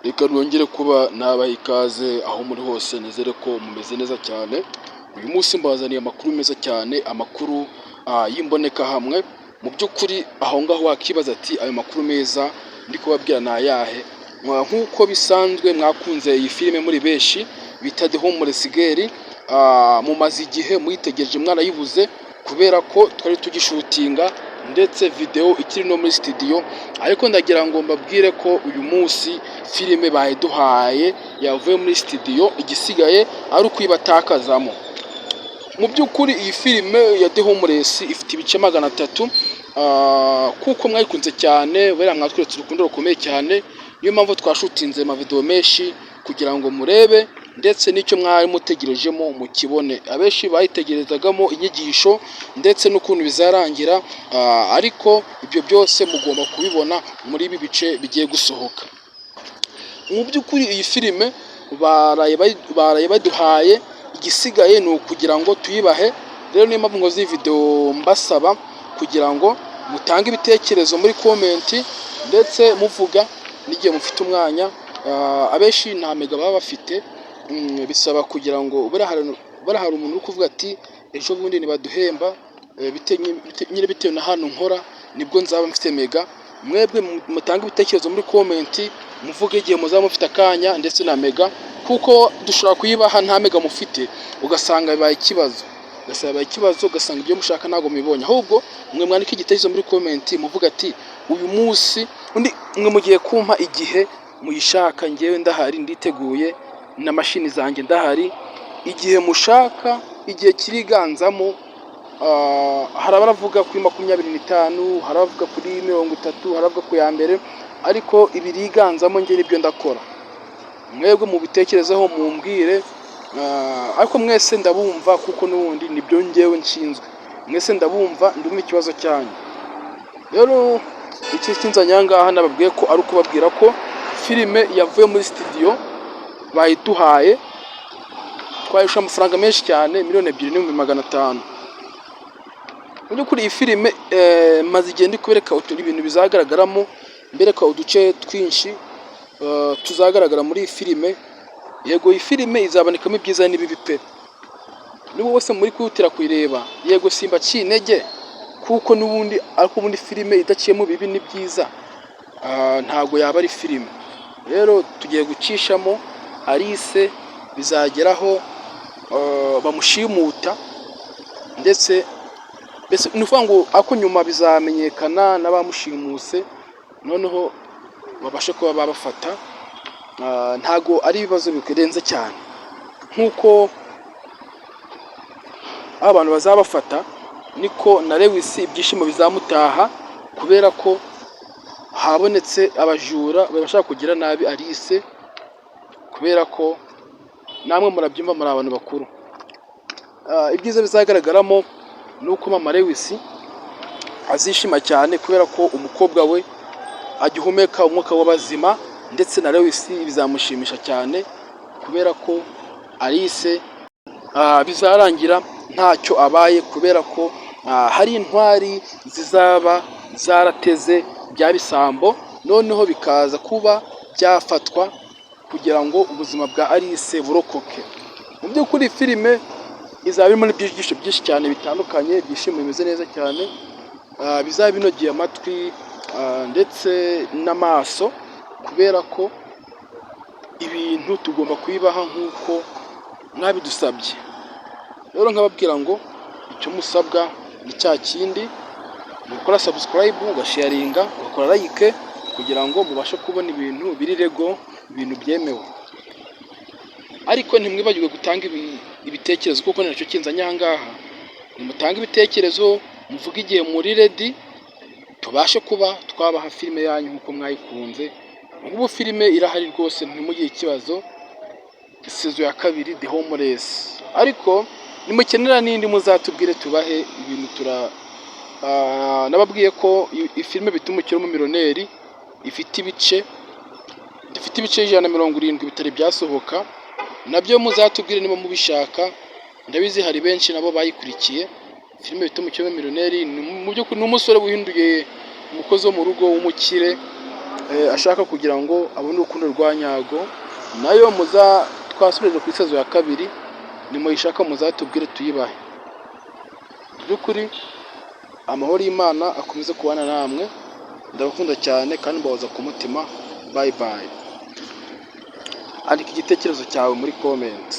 Reka nongere kuba nabaha ikaze aho muri hose, nizere ko mumeze neza cyane. Uyu munsi mbazaniye amakuru meza cyane, amakuru y'imboneka hamwe. Mu by'ukuri aho ngaho wakibaza ati ayo makuru meza ndi kubabwira ni ayahe? Nk'uko bisanzwe mwakunze iyi filime muri benshi bita The Homeless Girl, mumaze igihe muyitegereje mwarayibuze kubera ko twari tugishutinga ndetse video ikiri no muri studio, ariko ndagira ngo mbabwire ko uyu munsi filime bayiduhaye yavuye muri studio, igisigaye ari ukuyibatakazamo. Mu by'ukuri iyi filime ya The Homeless ifite ibice 300, kuko mwayikunze cyane, bera mwatweretse urukundo rukomeye cyane, niyo mpamvu twashutinze ama video menshi kugira ngo murebe ndetse n'icyo mwari mutegerejemo mukibone. Abenshi bayitegerezagamo inyigisho ndetse n'ukuntu bizarangira, ariko ibyo byose mugomba kubibona muri ibi bice bigiye gusohoka. Mu by'ukuri iyi filime baraye baduhaye, igisigaye ni ukugira ngo tuyibahe. Rero niyo mpamvu ngo iyi video mbasaba kugira ngo mutange ibitekerezo muri comment ndetse muvuga n'igihe mufite umwanya. Abenshi nta mega baba bafite, bisaba kugira ngo hari umuntu uri kuvuga ati ejo bundi nibaduhemba bitewe na hano nkora nibwo nzaba mfite mega. Mwebwe mutanga ibitekerezo muri comment, muvuge igihe muzaba mufite akanya ndetse na mega, kuko dushobora kuyibaha nta mega mufite ugasanga bibaye ikibazo, ugasanga ibyo mushaka ntago mubibonye. Ahubwo mwe mwandike igitekerezo muri comment muvuga ati uyu munsi undi mwe mugiye kumpa igihe muyishaka, ngewe ndahari nditeguye na mashini zanjye ndahari. Igihe mushaka, igihe kiriganzamo, hari abaravuga kuri 25, hari abavuga kuri 30, hari abavuga ku ya mbere, ariko ibiriganzamo nge nibyo ndakora. Mwebwe mu bitekerezaho mumbwire, ariko mwese ndabumva kuko n'ubundi nibyo ngewe nshinzwe. Mwese ndabumva, ndumva ikibazo cyanyu. Rero iki kinzanya ngaha nababwiye ko ari ukubabwira ko filime yavuye muri studio bayiduhaye, twayisha amafaranga menshi cyane, 2,500,000. Mu by'ukuri iyi filime maze igihe ndi kubereka ibintu bizagaragaramo, mbereka uduce twinshi tuzagaragara muri iyi filime. Yego iyi filime izabonekamo ibyiza n'ibibi pe, n'ubu bose muri kwihutira kuyireba. Yego simba cinege kuko n'ubundi ariko ubundi filime idaciyemo bibi ni byiza, ntago yaba ari filime. Rero tugiye gucishamo Alice, bizageraho bamushimuta ndetse nuvuga ngo ako nyuma bizamenyekana n'abamushimuse, noneho babashe kuba babafata. Ntago ari ibibazo bikurenze cyane, nkuko abantu bazabafata niko na Lewis ibyishimo bizamutaha, kubera ko habonetse abajura bashaka kugira nabi Alice, kubera ko namwe murabyumva muri abantu bakuru. Ibyiza bizagaragaramo nuko mama Lewis azishima cyane, kubera ko umukobwa we agihumeka umwuka w'abazima, ndetse na Lewis bizamushimisha cyane kubera ko Alice bizarangira ntacyo abaye, kubera ko hari intwari zizaba zarateze bya bisambo, noneho bikaza kuba byafatwa kugira ngo ubuzima bwa Alice burokoke. Mu by'ukuri filime izaba irimo n'ibyigisho byinshi cyane bitandukanye, byishimo bimeze neza cyane, bizaba binogeye amatwi ndetse n'amaso, kubera ko ibintu tugomba kubibaha nk'uko mwabidusabye. Rero nkababwira ngo icyo musabwa ni cya kindi, mukora subscribe, ugasharinga, ugakora like, kugira ngo mubashe kubona ibintu biri rego, ibintu byemewe. Ariko ntimwibagirwe gutanga ibitekerezo, kuko nicyo kinzanya ngaha. Nimutanga ibitekerezo, muvuga igihe muri ready, tubashe kuba twabaha filime yanyu nkuko mwayikunze. Ubu filime irahari rwose, ntimugire ikibazo. Season ya 2 The Homeless, ariko nimukenera n'indi muzatubwire tubahe ibintu. Nababwiye ko filime bitumukira mu miliyoneri ifite ibice 170 bitari byasohoka, nabyo muzatubwire niba mubishaka. Ndabizi hari benshi nabo bayikurikiye. Filime bitumukira mu miliyoneri mu by'ukuri n'umusore wihinduye umukozi wo mu rugo w'umukire, ashaka kugira ngo abone urukundo rwa nyarwo, nayo twasubije ku isazo ya kabiri, nimuyishaka muzatubwire tuyibahe. By'ukuri amahoro y'Imana akomeze kubana namwe, ndabakunda cyane kandi mbahoza ku mutima. Bye bye. Andika igitekerezo cyawe muri comment.